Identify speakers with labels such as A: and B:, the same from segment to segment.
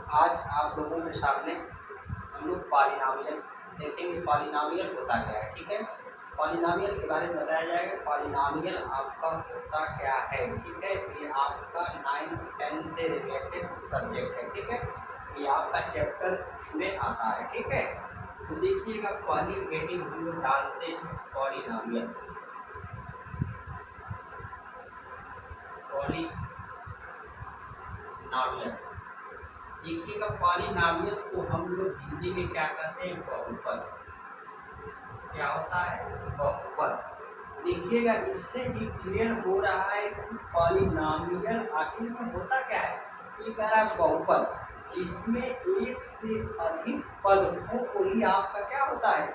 A: आज आप लोगों के सामने हम लोग पॉलिनॉमियल देखेंगे। पॉलिनॉमियल होता क्या है, ठीक है। पॉलिनॉमियल के बारे में बताया जाएगा। पॉलिनॉमियल आपका होता क्या है, ठीक है। ये आपका 9-10 से रिलेटेड सब्जेक्ट है, ठीक है। ये आपका चैप्टर में आता है, ठीक है। तो देखिएगा पहली हेडिंग हम लोग डालते हैं पॉलिनॉमियल। पॉलिनॉमियल देखिएगा, पॉलिनॉमियल को हम लोग हिंदी में क्या कहते हैं, बहुपद। क्या होता है, बहुपद। देखिएगा इससे भी क्लियर हो रहा है कि पॉलिनॉमियल आखिर में होता क्या है। ये कह रहा है बहुपद, जिसमें एक से अधिक पद हो वही आपका क्या होता है,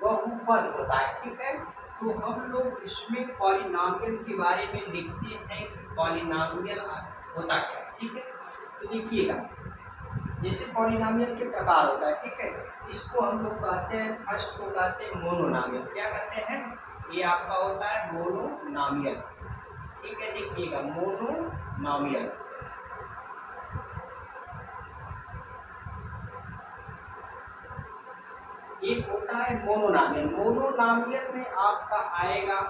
A: बहुपद होता है, ठीक है। तो हम लोग इसमें पॉलिनॉमियल के बारे में लिखते हैं कि पॉलिनॉमियल होता क्या है, ठीक है। तो देखिएगा जैसे पॉलिनॉमियल के प्रकार होता है, ठीक है। इसको हम लोग कहते हैं, फर्स्ट को कहते हैं मोनोनॉमियल। क्या कहते हैं, ये आपका होता है मोनोनॉमियल, ठीक है। देखिएगा मोनोनॉमियल, एक होता है मोनोनॉमियल। मोनोनॉमियल में आपका आएगा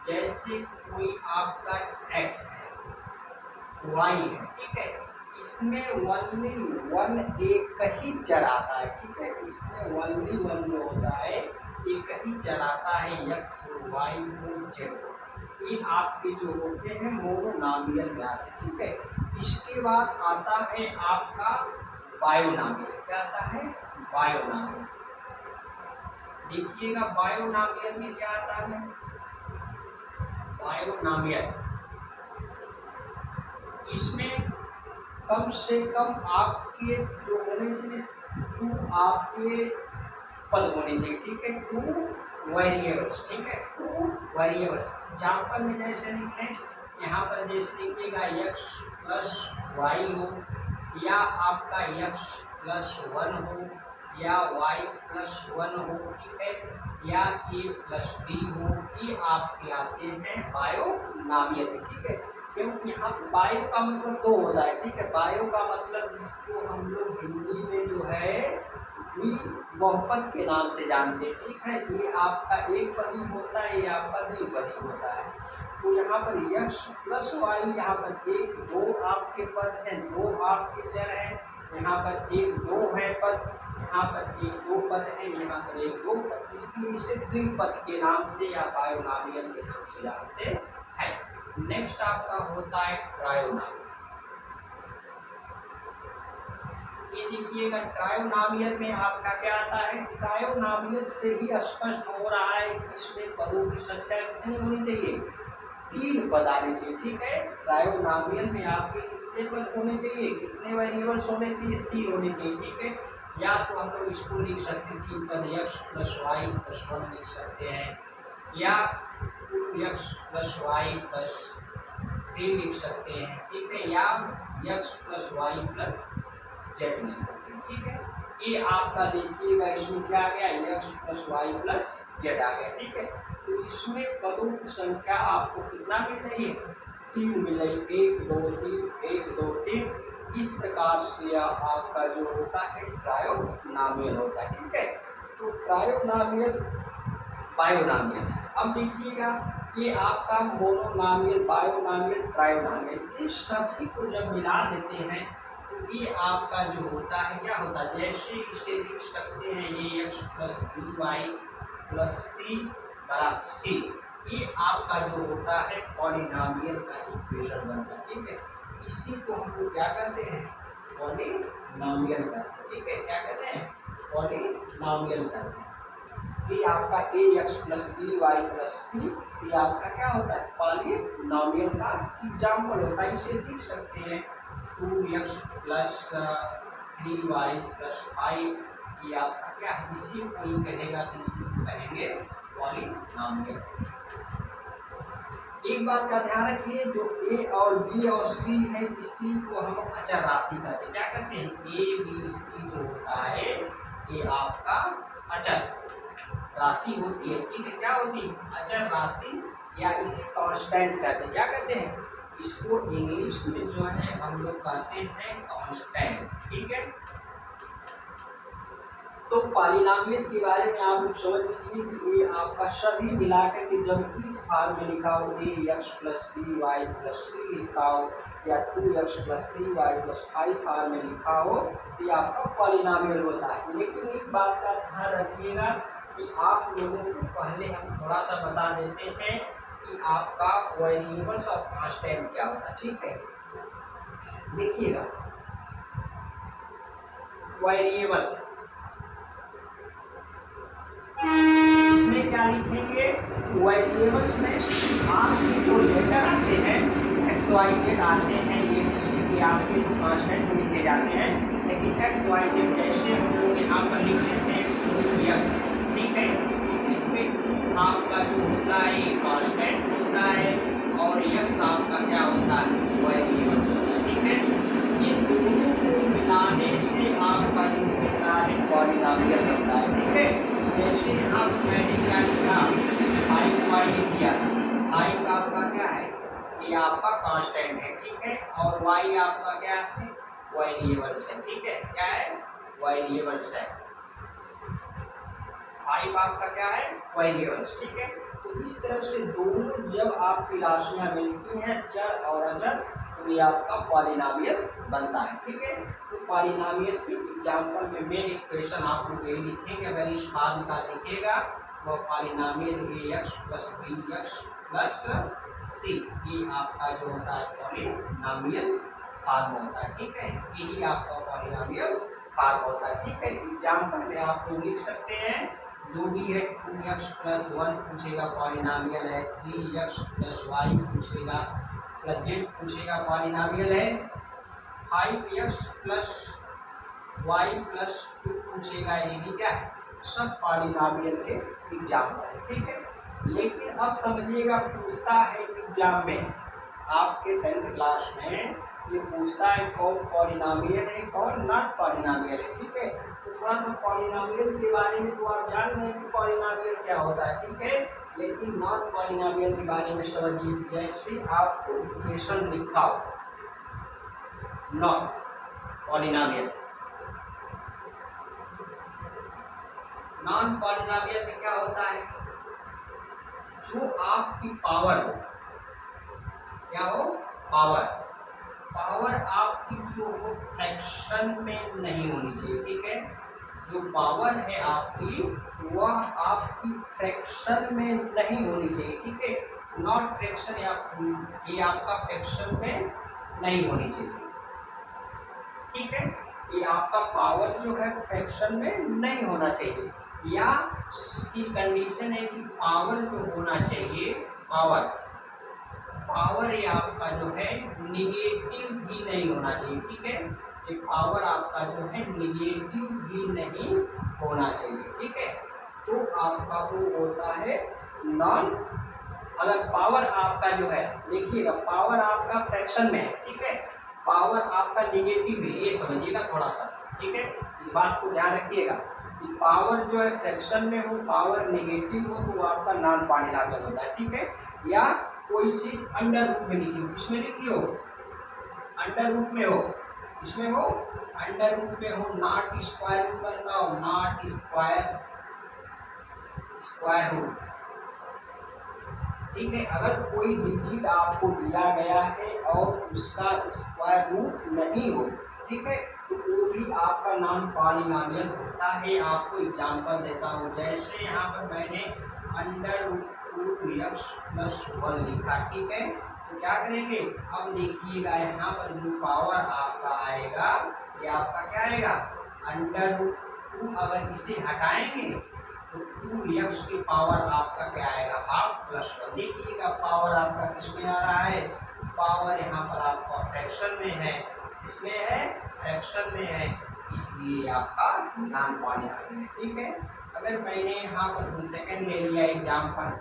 A: जैसे कोई आपका एक्स है, वाई है, ठीक है। इसमें ओनली वन एक ही चर आता है, ठीक है। इसमें ओनली वन जो होता है एक ही चर आता है, एक्स हो, वाई हो, जेड हो। ये आपके जो होते हैं मोनोनॉमियल में आते हैं, ठीक है। इसके बाद आता है आपका बायोनॉमियल। क्या आता है, बायोनॉमियल। देखिएगा बायोनॉमियल में क्या आता है, बायोनॉमियल इसमें कम से कम आपके जो होने चाहिए 2 आपके पद होने चाहिए, ठीक है। 2 वेरिएबल्स, ठीक है, 2 वेरिएबल्स। एग्जाम्पल में जैसे लिखें, यहाँ पर जैसे लिखिएगा एक्स प्लस वाई हो, या आपका एक्स प्लस 1 हो, या वाई प्लस 1 हो, ठीक है, या ए प्लस बी हो। ये आपके आते हैं बायोनॉमियल, ठीक है। क्योंकि यहाँ बायो का मतलब 2 होता है, ठीक है। बायो का मतलब जिसको हम लोग हिंदी में जो है बहुपद के नाम से जानते हैं, ठीक है। ये आपका एक पदी होता है, ये आपका द्विपदी होता है। तो यहाँ पर यक्ष प्लस वाई, यहाँ पर 1 2 आपके पद हैं, 2 आपके चर हैं। यहाँ पर 1 2 है पद, यहाँ पर 1 2 पद है, यहाँ पर 1 2 पद। इसलिए इसे द्विपद के नाम से या बायोनॉमियल के नाम से जानते हैं। नेक्स्ट आपका होता है ट्रायोनॉमियल। ये देखिएगा ट्रायोनॉमियल में आपका क्या आता है, ट्रायोनॉमियल से ही स्पष्ट हो रहा है कि इसमें पदों की संख्या कितनी होनी चाहिए, 3 पद आने चाहिए, ठीक है। ट्रायोनॉमियल में आपके कितने पद होने चाहिए, कितने वेरिएबल्स होने चाहिए, 3 होने चाहिए, ठीक है। या तो हम लोग इसको लिख सकते हैं 3 पद एक्स प्लस वाई प्लस 1 लिख सकते हैं, या 2x प्लस वाई प्लस 3 लिख सकते हैं, ठीक है, या X plus Y plus Z लिख सकते हैं, ठीक है। ये आपका देखिएगा इसमें क्या आ गया, X plus Y plus Z आ गया, ठीक है। तो इसमें पदों की संख्या आपको कितना मिल रही है, 3 मिल रही, 1 2 3 1 2 3। इस प्रकार से आपका जो होता है ट्रायोनॉमियल होता है, ठीक है। तो ट्रायोनॉमियल बायोनॉमियल। अब देखिएगा ये आपका मोनोनॉमियल, बायोनॉमियल, ट्रायोनॉमियल, ये सभी को जब मिला देते हैं तो ये आपका जो होता है क्या होता है, जैसे इसे लिख सकते हैं ये X plus B Y plus C बराबर सी। ये आपका जो होता है पॉलिनॉमियल का इक्वेशन बनता है, ठीक है। इसी को हम लोग क्या कहते हैं, पॉलिनॉमियल कहते हैं, ठीक है। क्या कहते हैं, पॉलिनॉमियल कहते हैं। ये आपका A X plus B Y plus C, ये आपका क्या होता है, पॉलिनॉमियल का एग्जाम्पल होता है। इसे लिख सकते हैं 2x प्लस 3y प्लस 5। ये आपका क्या है, इसी को ही कहेगा, तो इसी को कहेंगे पॉलिनॉमियल। एक बात का ध्यान रखिए, जो ए और बी और सी है, इसी को हम अचर राशि कहते हैं। क्या कहते हैं, ए बी सी जो होता है ये आपका अचर राशि होती है, ठीक है। क्या होती है, अचर राशि, या इसे कांस्टेंट कहते हैं। क्या कहते हैं, इसको इंग्लिश में जो है हम लोग कहते हैं कांस्टेंट, ठीक है। तो पॉलिनॉमियल के बारे में आप लोग समझ लीजिए कि ये आपका सभी मिलाकर के जब इस फॉर्म में लिखा हो ax plus B Y plus C लिखा हो या 2x plus 3y plus 5 form में लिखा हो तो ये आपका पॉलिनॉमियल होता है। लेकिन एक बात का ध्यान रखिएगा कि आप लोगों को पहले हम थोड़ा सा बता देते हैं कि आपका वेरिएबल्स और कांस्टेंट क्या होता है, ठीक है। देखिएगा वेरिएबल इसमें क्या लिखेंगे, वेरिएबल्स में आपके जो लेटर आते हैं एक्स वाई जेड आते हैं, ये किसी आपके कांस्टेंट लिखे जाते हैं। लेकिन एक्स वाई जेड जैसे हम लोग यहाँ पर लिख देते हैं यस, ठीक है। इसमें आपका जो होता है ये कांस्टेंट होता है और यक्स आपका क्या होता है, वेरिएबल्स होता है, ठीक है। ये दोनों को मिलाने से आपका जो होता है पॉलिनॉमियल बनता है, ठीक है। जैसे अब मैंने क्या किया, फाइव वाई किया, फाइव आपका क्या है, ये आपका कांस्टेंट है, ठीक है। और वाई आपका क्या है, वेरिएबल्स है, ठीक है। क्या है, वेरिएबल्स है। फाइव आपका क्या है, वेरिएबल्स, ठीक है। तो इस तरह से दोनों जब आपकी राशियां मिलती हैं चर और अचर तो ये आपका पॉलिनॉमियल बनता है, ठीक है। तो पॉलिनॉमियल की एग्जांपल में मेन इक्वेशन आप लोग यही लिखेंगे, अगर इस फॉर्म का लिखेगा वो polynomial ax plus bx plus c, ये आपका जो होता है पॉलिनॉमियल फॉर्म होता है, ठीक है। यही आपका पॉलिनॉमियल फॉर्म होता है, ठीक है। एग्जांपल में आप लोग लिख सकते हैं जो भी है 2x प्लस 1 पूछेगा पॉलिनॉमियल है, 3x प्लस y पूछेगा प्लस z पूछेगा पॉलिनॉमियल है, 5x प्लस y प्लस 2 पूछेगा, ये भी क्या है, सब पॉलिनॉमियल के एग्जाम्पल है, ठीक है। लेकिन अब समझिएगा पूछता है एग्जाम में आपके 10th क्लास में ये पूछता है कौन पॉलिनॉमियल है कौन नॉट पॉलिनॉमियल है, ठीक है। तो थोड़ा सा पॉलिनॉमियल के बारे में तो आप जान रहे हैं कि पॉलिनॉमियल क्या होता है, ठीक है। लेकिन नॉट पॉलिनॉमियल के बारे में समझिए, जैसे आपको इक्वेशन लिखा हो नॉट पॉलिनॉमियल, नॉन पॉलिनॉमियल में क्या होता है, जो आपकी पावर हो, क्या हो, पावर, पावर आपकी जो हो फ्रैक्शन में नहीं होनी चाहिए, ठीक है। जो पावर है आपकी वह आपकी फ्रैक्शन में नहीं होनी चाहिए, ठीक है। नॉट फ्रैक्शन या ये आपका फ्रैक्शन में नहीं होनी चाहिए, ठीक है। ये आपका पावर जो है फ्रैक्शन में नहीं होना चाहिए, या की कंडीशन है कि पावर जो होना चाहिए, पावर, पावर ये आपका जो है निगेटिव भी नहीं होना चाहिए, ठीक है। ये पावर आपका जो है निगेटिव भी नहीं होना चाहिए, ठीक है। तो आपका वो होता है नॉन, अगर पावर आपका जो है, देखिएगा पावर आपका फ्रैक्शन में है, ठीक है, पावर आपका निगेटिव है, ये समझिएगा थोड़ा सा, ठीक है। इस बात को ध्यान रखिएगा कि पावर जो है फ्रैक्शन में हो, पावर नेगेटिव हो तो वो आपका नॉन पॉलिनॉमियल होता है, ठीक है। या कोई चीज अंडर रूट में लिखी हो, किसमें लिखी हो, अंडर रूट में हो, इसमें हो अंडर रूट में हो, नॉट स्क्वायर रूट बनता हो, नॉट स्क्वायर स्क्वायर रूट, ठीक है। अगर कोई डिजिट आपको दिया गया है और उसका स्क्वायर रूट नहीं हो, ठीक है, तो वो भी आपका नाम पॉलिनॉमियल होता है। आपको एग्जांपल देता हूँ, जैसे यहाँ पर मैंने अंडर रूट x प्लस 1 लिखा, ठीक है। तो क्या करेंगे, अब देखिएगा यहाँ पर जो पावर आपका आएगा ये आपका क्या आएगा, अंडर रूट 2, अगर इसे हटाएंगे तो 2x की पावर आपका क्या आएगा, हाफ प्लस 1। देखिएगा पावर आपका किसमें आ रहा है, पावर यहाँ पर आपका फ्रैक्शन में है, इसमें है फ्रैक्शन में है, इसलिए आपका नाम पॉलिनॉमियल है, ठीक है। अगर मैंने यहाँ पर सेकंड ले लिया एग्जाम्पल,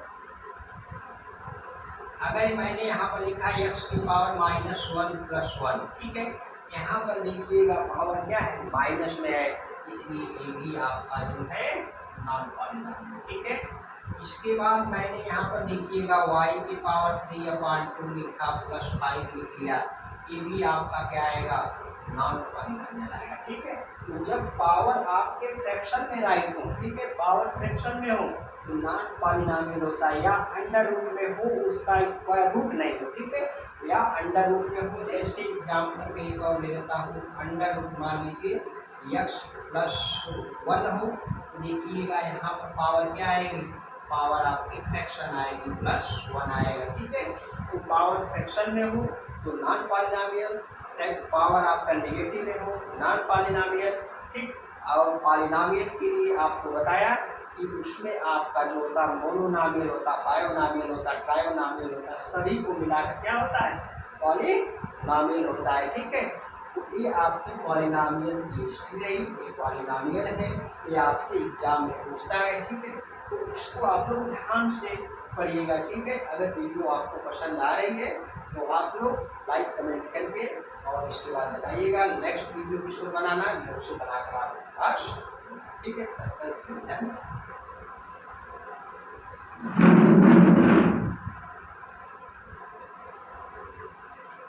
A: अगर मैंने यहाँ पर लिखा है x की पावर -1 प्लस 1, ठीक है, यहाँ पर देखिएगा पावर क्या है, माइनस में है, इसलिए ये भी आपका जो है नॉन पॉलिनॉमियल, ठीक है। इसके बाद मैंने यहाँ पर देखिएगा y की पावर 3/2 लिखा प्लस 5 लिख लिया, ये भी आपका क्या आएगा, नॉन पॉलिनोमियल आएगा। ठीक है, तो जब पावर आपके फ्रैक्शन में राइट हो, ठीक है, पावर फ्रैक्शन में हो तो नॉन पॉलिनोमियल होता है, या अंडर रूट में हो उसका स्क्वायर रूट नहीं हो, ठीक है, या अंडर रूट में हो। जैसे एग्जाम्पल के एक और ले लेता हूँ, अंडर रूट मान लीजिए x+1 हो, तो देखिएगा यहाँ पर पावर क्या आएगी, पावर आपकी फ्रैक्शन आएगी +1 आएगा। ठीक है, तो पावर फ्रैक्शन में हो तो नॉन पॉलिनोमियल, पावर आपका नेगेटिव में हो नॉन पॉलिनोमियल। ठीक, और पॉलिनोमियल के लिए आपको बताया कि उसमें आपका जो होता है मोनोनोमियल होता, बायोनोमियल होता, ट्रायोनोमियल होता, सभी को मिलाकर क्या होता है, पॉलिनोमियल होता है। ठीक है, तो ये आपकी पॉलिनोमियल की हिस्ट्री रही, ये पॉलिनोमियल है, ये आपसे एग्जाम में पूछता है। ठीक है, तो इसको आप लोग ध्यान से पढ़िएगा। ठीक है, अगर वीडियो आपको पसंद आ रही है तो आप लोग लाइक कमेंट करके और इसके बाद बताइएगा नेक्स्ट वीडियो किस बनाना है, मुझसे बनाकर आपके पास। ठीक है, तब तक धन्यवाद।